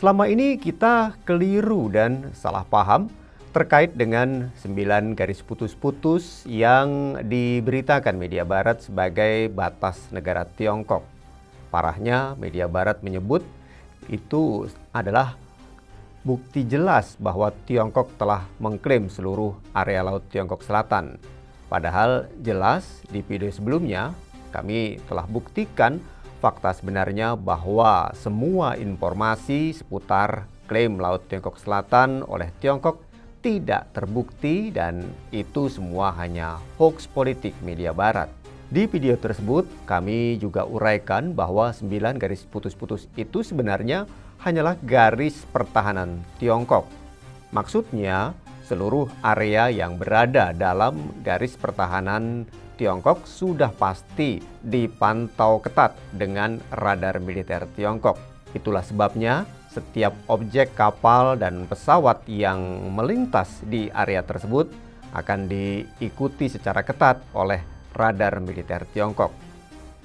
Selama ini kita keliru dan salah paham terkait dengan 9 garis putus-putus yang diberitakan media barat sebagai batas negara Tiongkok. Parahnya, media barat menyebut itu adalah bukti jelas bahwa Tiongkok telah mengklaim seluruh area laut Tiongkok Selatan. Padahal jelas di video sebelumnya kami telah buktikan fakta sebenarnya bahwa semua informasi seputar klaim laut Tiongkok Selatan oleh Tiongkok tidak terbukti dan itu semua hanya hoax politik media barat. Di video tersebut kami juga uraikan bahwa 9 garis putus-putus itu sebenarnya hanyalah garis pertahanan Tiongkok. Maksudnya seluruh area yang berada dalam garis pertahanan Tiongkok sudah pasti dipantau ketat dengan radar militer Tiongkok. Itulah sebabnya setiap objek kapal dan pesawat yang melintas di area tersebut akan diikuti secara ketat oleh radar militer Tiongkok.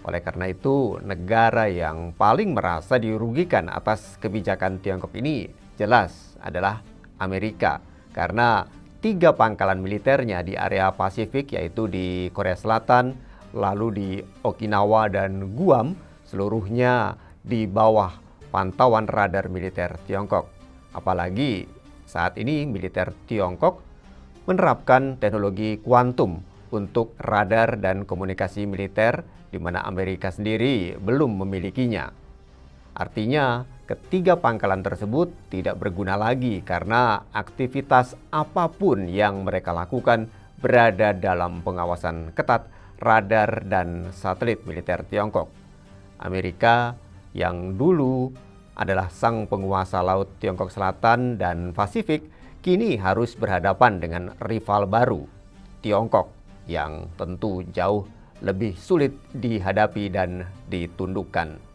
Oleh karena itu, negara yang paling merasa dirugikan atas kebijakan Tiongkok ini jelas adalah Amerika. Karena 3 pangkalan militernya di area Pasifik, yaitu di Korea Selatan, lalu di Okinawa dan Guam, seluruhnya di bawah pantauan radar militer Tiongkok. Apalagi saat ini militer Tiongkok menerapkan teknologi kuantum untuk radar dan komunikasi militer, di mana Amerika sendiri belum memilikinya. Artinya, ketiga pangkalan tersebut tidak berguna lagi karena aktivitas apapun yang mereka lakukan berada dalam pengawasan ketat radar dan satelit militer Tiongkok. Amerika yang dulu adalah sang penguasa laut Tiongkok Selatan dan Pasifik, kini harus berhadapan dengan rival baru, Tiongkok, yang tentu jauh lebih sulit dihadapi dan ditundukkan.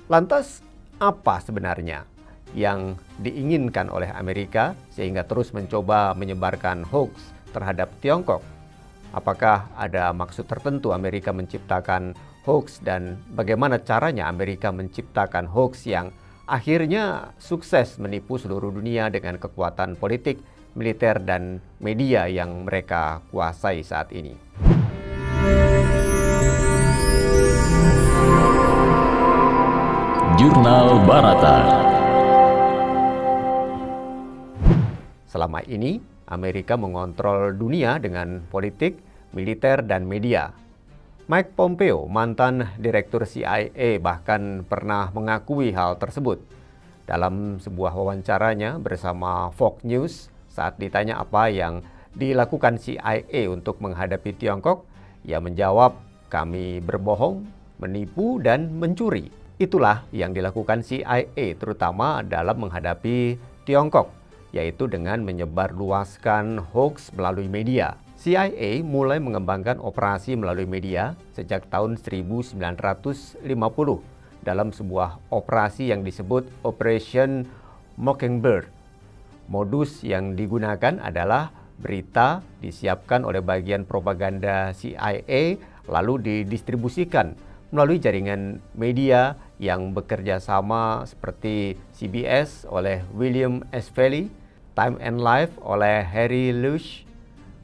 Lantas, apa sebenarnya yang diinginkan oleh Amerika sehingga terus mencoba menyebarkan hoax terhadap Tiongkok? Apakah ada maksud tertentu Amerika menciptakan hoax dan bagaimana caranya Amerika menciptakan hoax yang akhirnya sukses menipu seluruh dunia dengan kekuatan politik, militer, dan media yang mereka kuasai saat ini? Jurnal Barata. Selama ini, Amerika mengontrol dunia dengan politik, militer, dan media. Mike Pompeo, mantan direktur CIA, bahkan pernah mengakui hal tersebut. Dalam sebuah wawancaranya bersama Fox News, saat ditanya apa yang dilakukan CIA untuk menghadapi Tiongkok, ia menjawab, "Kami berbohong, menipu, dan mencuri." Itulah yang dilakukan CIA terutama dalam menghadapi Tiongkok, yaitu dengan menyebarluaskan hoax melalui media. CIA mulai mengembangkan operasi melalui media sejak tahun 1950 dalam sebuah operasi yang disebut Operation Mockingbird. Modus yang digunakan adalah berita disiapkan oleh bagian propaganda CIA lalu didistribusikan melalui jaringan media yang bekerja sama seperti CBS oleh William S. Veley, Time and Life oleh Harry Luce,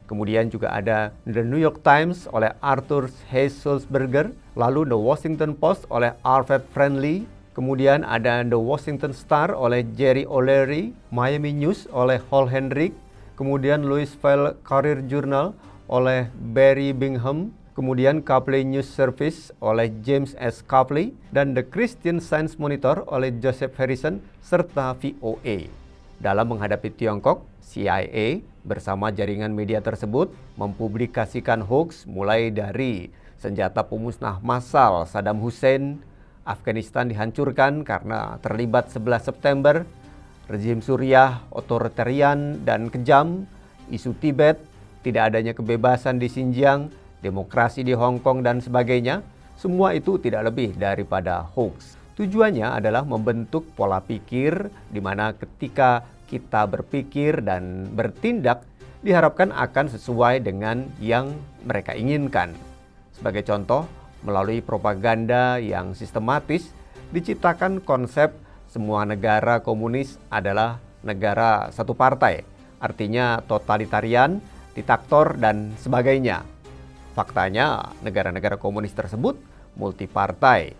kemudian juga ada The New York Times oleh Arthur Hayes Sulzberger, lalu The Washington Post oleh Alfred Friendly, kemudian ada The Washington Star oleh Jerry O'Leary, Miami News oleh Hal Hendrick, kemudian Louisville Courier Journal oleh Barry Bingham, kemudian Copley News Service oleh James S. Copley, dan The Christian Science Monitor oleh Joseph Harrison, serta VOA. Dalam menghadapi Tiongkok, CIA bersama jaringan media tersebut mempublikasikan hoax mulai dari senjata pemusnah massal Saddam Hussein, Afghanistan dihancurkan karena terlibat 11 September, rezim Suriah otoritarian dan kejam, isu Tibet, tidak adanya kebebasan di Xinjiang, demokrasi di Hong Kong, dan sebagainya. Semua itu tidak lebih daripada hoax. Tujuannya adalah membentuk pola pikir di mana ketika kita berpikir dan bertindak diharapkan akan sesuai dengan yang mereka inginkan. Sebagai contoh, melalui propaganda yang sistematis diciptakan konsep semua negara komunis adalah negara satu partai, artinya totalitarian, diktator, dan sebagainya. Faktanya, negara-negara komunis tersebut multipartai.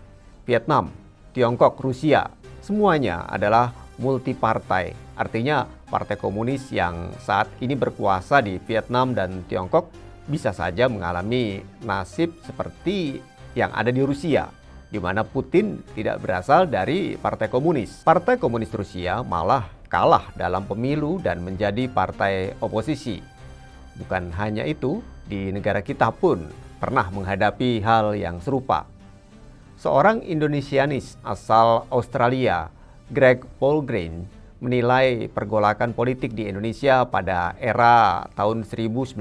Vietnam, Tiongkok, Rusia, semuanya adalah multipartai. Artinya, partai komunis yang saat ini berkuasa di Vietnam dan Tiongkok bisa saja mengalami nasib seperti yang ada di Rusia, di mana Putin tidak berasal dari partai komunis. Partai Komunis Rusia malah kalah dalam pemilu dan menjadi partai oposisi. Bukan hanya itu, di negara kita pun pernah menghadapi hal yang serupa. Seorang Indonesianis asal Australia, Greg Polgren, menilai pergolakan politik di Indonesia pada era tahun 1950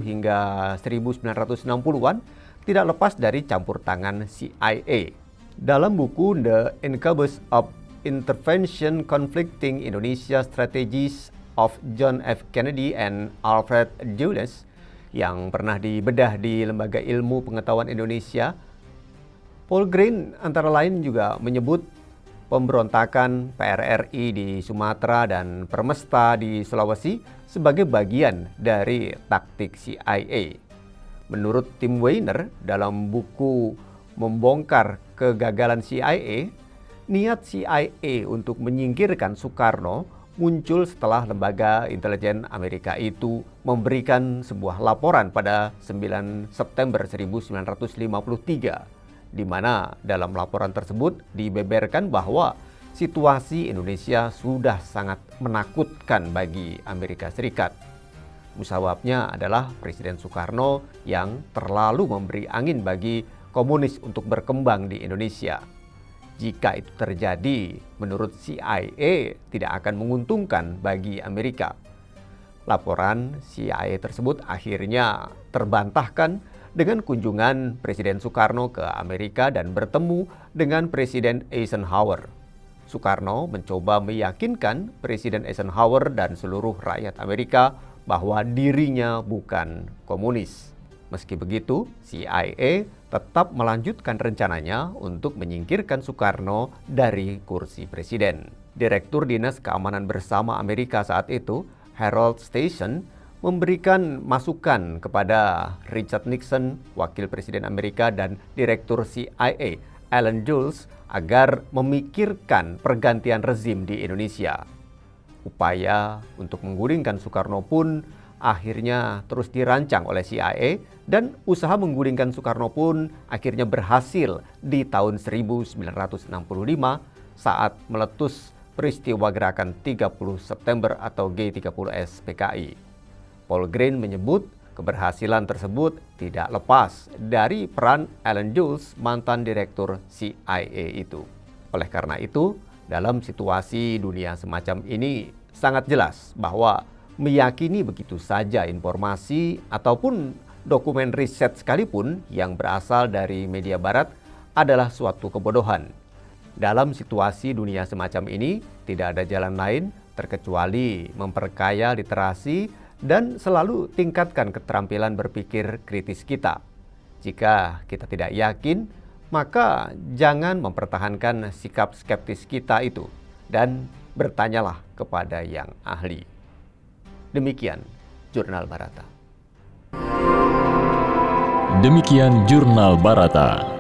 hingga 1960-an tidak lepas dari campur tangan CIA. Dalam buku The Incubus of Intervention Conflicting Indonesia Strategies of John F. Kennedy and Alfred Dulles yang pernah dibedah di Lembaga Ilmu Pengetahuan Indonesia, Polgren antara lain juga menyebut pemberontakan PRRI di Sumatera dan Permesta di Sulawesi sebagai bagian dari taktik CIA. Menurut Tim Weiner dalam buku Membongkar Kegagalan CIA, niat CIA untuk menyingkirkan Soekarno muncul setelah lembaga intelijen Amerika itu memberikan sebuah laporan pada 9 September 1953, di mana dalam laporan tersebut dibeberkan bahwa situasi Indonesia sudah sangat menakutkan bagi Amerika Serikat. Musababnya adalah Presiden Soekarno yang terlalu memberi angin bagi komunis untuk berkembang di Indonesia. Jika itu terjadi, menurut CIA tidak akan menguntungkan bagi Amerika. Laporan CIA tersebut akhirnya terbantahkan dengan kunjungan Presiden Soekarno ke Amerika dan bertemu dengan Presiden Eisenhower. Soekarno mencoba meyakinkan Presiden Eisenhower dan seluruh rakyat Amerika bahwa dirinya bukan komunis. Meski begitu, CIA tetap melanjutkan rencananya untuk menyingkirkan Soekarno dari kursi presiden. Direktur Dinas Keamanan Bersama Amerika saat itu, Harold Station, memberikan masukan kepada Richard Nixon, wakil presiden Amerika, dan Direktur CIA, Allen Dulles, agar memikirkan pergantian rezim di Indonesia. Upaya untuk menggulingkan Soekarno pun akhirnya terus dirancang oleh CIA, dan usaha menggulingkan Soekarno pun akhirnya berhasil di tahun 1965 saat meletus peristiwa gerakan 30 September atau G30S PKI. Polgren menyebut keberhasilan tersebut tidak lepas dari peran Allen Dulles, mantan direktur CIA itu. Oleh karena itu, dalam situasi dunia semacam ini sangat jelas bahwa meyakini begitu saja informasi ataupun dokumen riset sekalipun yang berasal dari media barat adalah suatu kebodohan. Dalam situasi dunia semacam ini, tidak ada jalan lain terkecuali memperkaya literasi dan selalu tingkatkan keterampilan berpikir kritis kita. Jika kita tidak yakin, maka jangan mempertahankan sikap skeptis kita itu dan bertanyalah kepada yang ahli. Demikian Jurnal Barata. Demikian Jurnal Barata.